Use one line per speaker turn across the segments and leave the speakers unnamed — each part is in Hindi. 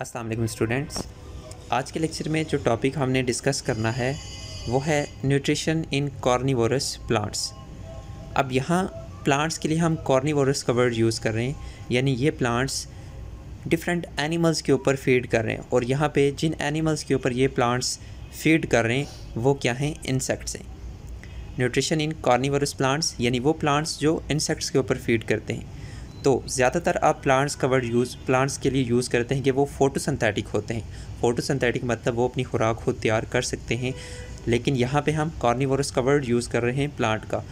अस्सलाम वालेकुम स्टूडेंट्स। आज के लेक्चर में जो टॉपिक हमने डिस्कस करना है वो है न्यूट्रिशन इन कॉर्निवोरस प्लांट्स। अब यहाँ प्लांट्स के लिए हम कॉर्निवोरस का वर्ड यूज़ कर रहे हैं, यानी ये प्लांट्स डिफरेंट एनिमल्स के ऊपर फीड कर रहे हैं। और यहाँ पे जिन एनिमल्स के ऊपर ये प्लांट्स फीड कर रहे हैं वो क्या हैं? इंसेक्ट्स हैं। न्यूट्रिशन इन कॉर्निवोरस प्लांट्स यानी वो प्लांट्स जो इंसेक्ट्स के ऊपर फीड करते हैं। तो ज़्यादातर आप प्लांट्स का वर्ड प्लांट्स के लिए यूज़ करते हैं कि वो फोटोसिंथेटिक होते हैं। फोटोसिंथेटिक मतलब वो अपनी खुराक खुद तैयार कर सकते हैं, लेकिन यहाँ पे हम कॉर्निवोरस का वर्ड यूज़ कर रहे हैं प्लांट का।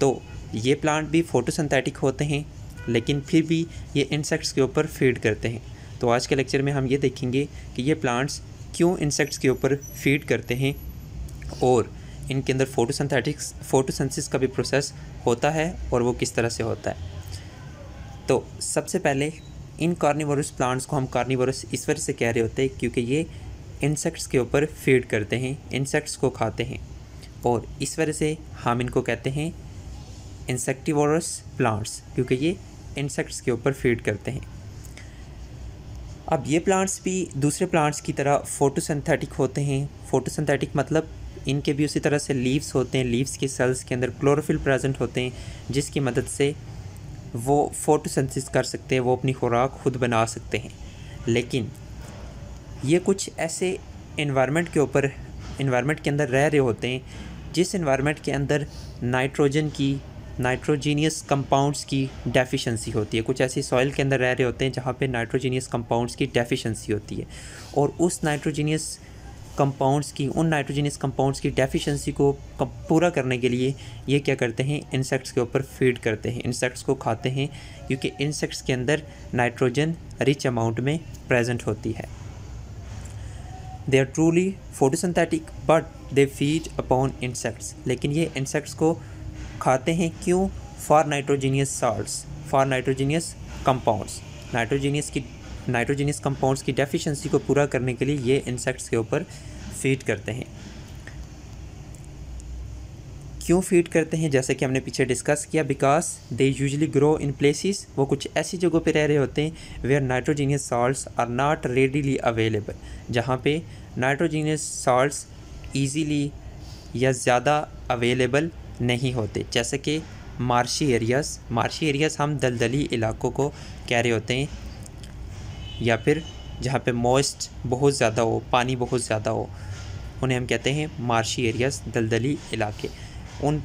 तो ये प्लांट भी फोटोसिंथेटिक होते हैं, लेकिन फिर भी ये इंसेक्ट्स के ऊपर फीड करते हैं। तो आज के लेक्चर में हम ये देखेंगे कि ये प्लांट्स क्यों इंसेक्ट्स के ऊपर फीड करते हैं और इनके अंदर फोटोसिंथेसिस का भी प्रोसेस होता है और वो किस तरह से होता है। तो सबसे पहले इन कार्निवोरस प्लांट्स को हम कार्निवोरस इस वजह से कह रहे होते हैं क्योंकि ये इंसेक्ट्स के ऊपर फीड करते हैं, इंसेक्ट्स को खाते हैं, और इस वजह से हम इनको कहते हैं इंसेक्टिवोरस प्लांट्स, क्योंकि ये इंसेक्ट्स के ऊपर फीड करते हैं। अब ये प्लांट्स भी दूसरे प्लांट्स की तरह फोटोसिंथेटिक होते हैं। फोटोसिंथेटिक मतलब इनके भी उसी तरह से लीव्स होते हैं, लीव्स के सेल्स के अंदर क्लोरोफिल प्रेजेंट होते हैं, जिसकी मदद से वो फोटोसिंथेसिस कर सकते हैं, वो अपनी खुराक खुद बना सकते हैं। लेकिन ये कुछ ऐसे इन्वायरमेंट के अंदर रह रहे होते हैं जिस इन्वायरमेंट के अंदर नाइट्रोजीनियस कंपाउंड्स की डेफिशिएंसी होती है। कुछ ऐसी सॉइल के अंदर रह रहे होते हैं जहाँ पे नाइट्रोजीनियस कंपाउंड्स की डेफिशिएंसी होती है, और उन नाइट्रोजीनियस कंपाउंड्स की डेफिशिएंसी को पूरा करने के लिए ये क्या करते हैं? इंसेक्ट्स के ऊपर फीड करते हैं, इंसेक्ट्स को खाते हैं, क्योंकि इंसेक्ट्स के अंदर नाइट्रोजन रिच अमाउंट में प्रेजेंट होती है। They are truly photosynthetic but they feed upon insects. लेकिन ये इंसेक्ट्स को खाते हैं क्यों? For nitrogenous salts, for nitrogenous compounds. Nitrogenous compounds की डेफिशिएंसी को पूरा करने के लिए ये इंसेक्ट्स के ऊपर फीड करते हैं। क्यों फीड करते हैं? जैसे कि हमने पीछे डिस्कस किया, because they usually grow in places, वो कुछ ऐसी जगहों पे रह रहे होते हैं where nitrogenous salts are not readily available, जहाँ पे नाइट्रोजीनियस साल्ट्स ईजीली या ज़्यादा अवेलेबल नहीं होते। जैसे कि मार्शी एरियाज़ हम दलदली इलाकों को कह रहे होते हैं, या फिर जहाँ पे मॉइस्ट बहुत ज़्यादा हो, पानी बहुत ज़्यादा हो, उन्हें हम कहते हैं मार्शी एरियाज़, दलदली इलाके। उन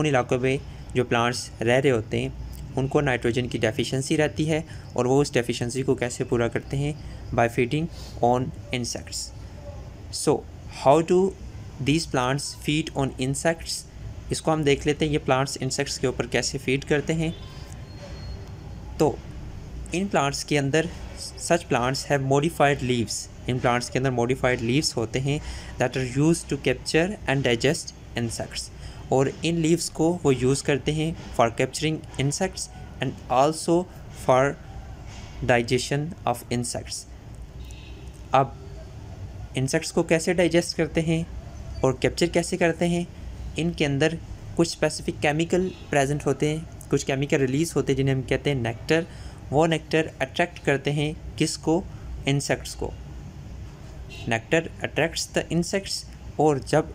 इलाकों पे जो प्लांट्स रह रहे होते हैं उनको नाइट्रोजन की डेफिशिएंसी रहती है, और वो उस डेफिशिएंसी को कैसे पूरा करते हैं? By feeding on insects. So how do these plants feed on insects? इसको हम देख लेते हैं, ये प्लांट्स इंसेक्ट्स के ऊपर कैसे फीड करते हैं। तो इन प्लांट्स के अंदर such plants have modified leaves, इन प्लांट्स के अंदर मॉडिफाइड लीव्स होते हैं that are used to capture and digest insects, और इन लीव्स को वो यूज़ करते हैं for capturing insects and also for digestion of insects. अब इंसेक्ट्स को कैसे डाइजेस्ट करते हैं और कैप्चर कैसे करते हैं? इनके अंदर कुछ स्पेसिफिक केमिकल प्रेजेंट होते हैं, कुछ केमिकल रिलीज़ होते हैं जिन्हें हम कहते हैं नेक्टर। वो नेक्टर अट्रैक्ट करते हैं किसको? इंसेक्ट्स को। नेक्टर अट्रैक्ट्स द इंसेक्ट्स, और जब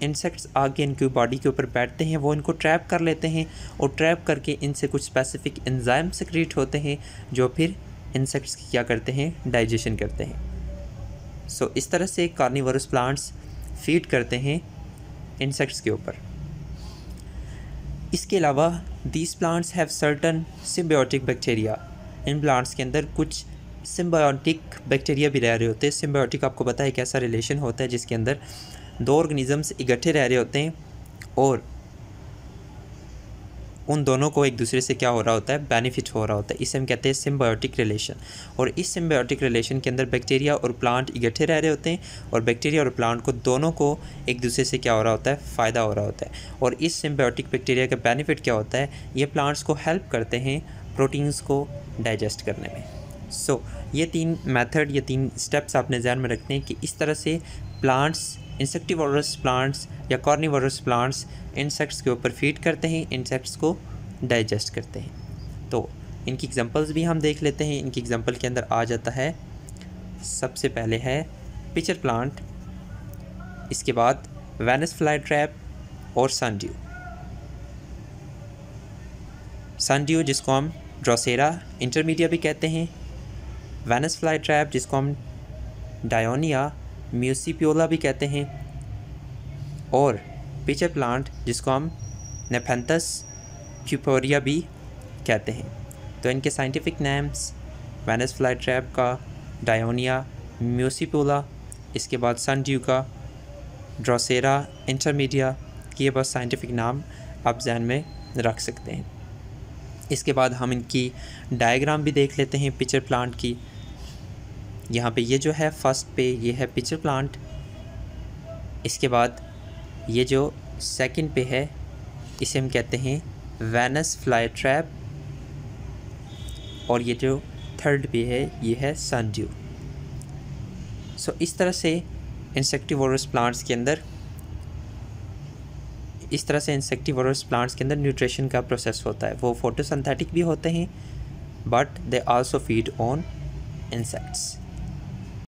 इंसेक्ट्स आगे इनकी बॉडी के ऊपर बैठते हैं वो इनको ट्रैप कर लेते हैं, और ट्रैप करके इनसे कुछ स्पेसिफिक एंजाइम सेक्रेट होते हैं जो फिर इंसेक्ट्स की क्या करते हैं? डाइजेशन करते हैं। सो इस तरह से कार्निवोरस प्लांट्स फीड करते हैं इंसेक्ट्स के ऊपर। इसके अलावा these plants have certain symbiotic bacteria, in plants के अंदर कुछ सिम्बायोटिक बैक्टीरिया भी रह रहे होते हैं। सिम्बायोटिक आपको पता है कैसा रिलेशन होता है जिसके अंदर दो ऑर्गेनिजम्स इकट्ठे रह रहे होते हैं और उन दोनों को एक दूसरे से क्या हो रहा होता है? बेनिफिट हो रहा होता है। इसे हम कहते हैं सिम्बायोटिक रिलेशन। और इस सिम्बायोटिक रिलेशन के अंदर बैक्टीरिया और प्लांट इकट्ठे रह रहे होते हैं, और बैक्टीरिया और प्लांट को दोनों को एक दूसरे से क्या हो रहा होता है? फ़ायदा हो रहा होता है। और इस सिम्बायोटिक बैक्टीरिया का बेनिफिट क्या होता है? ये प्लांट्स को हेल्प करते हैं प्रोटीन्स को डाइजेस्ट करने में। सो ये तीन मेथड, ये तीन स्टेप्स आपने ध्यान में रखते हैं कि इस तरह से प्लांट्स, इंसेक्टिवोरस प्लांट्स या कार्निवोरस प्लांट्स इंसेक्ट्स के ऊपर फीड करते हैं, इंसेक्ट्स को डाइजेस्ट करते हैं। तो इनकी एग्जांपल्स भी हम देख लेते हैं। इनकी एग्जांपल के अंदर आ जाता है सबसे पहले है पिचर प्लांट, इसके बाद वेनस फ्लाई ट्रैप और सनड्यू। सनड्यू जिसको हम ड्रोसेरा इंटरमीडिया भी कहते हैं, वेनस फ्लाई ट्रैप जिसको हम डायोनिया म्यूसिपियोला भी कहते हैं, और पिचर प्लांट जिसको हम नेफेंथस क्यूपोरिया भी कहते हैं। तो इनके scientific names Venus fly trap का डायोनिया म्यूसिपियोला, इसके बाद सनड्यू का ड्रोसेरा इंटरमीडिया, ये बस साइंटिफिक नाम आप जहन में रख सकते हैं। इसके बाद हम इनकी डायग्राम भी देख लेते हैं पिचर प्लांट की। यहाँ पे ये जो है फर्स्ट पे ये है पिचर प्लांट, इसके बाद ये जो सेकंड पे है इसे हम कहते हैं वेनस फ्लाई ट्रैप, और ये जो थर्ड पे है ये है सनड्यू। सो इस तरह से इंसेक्टिवोरस प्लांट्स के अंदर न्यूट्रिशन का प्रोसेस होता है। वो फोटोसिंथेटिक भी होते हैं but they also feed on insects.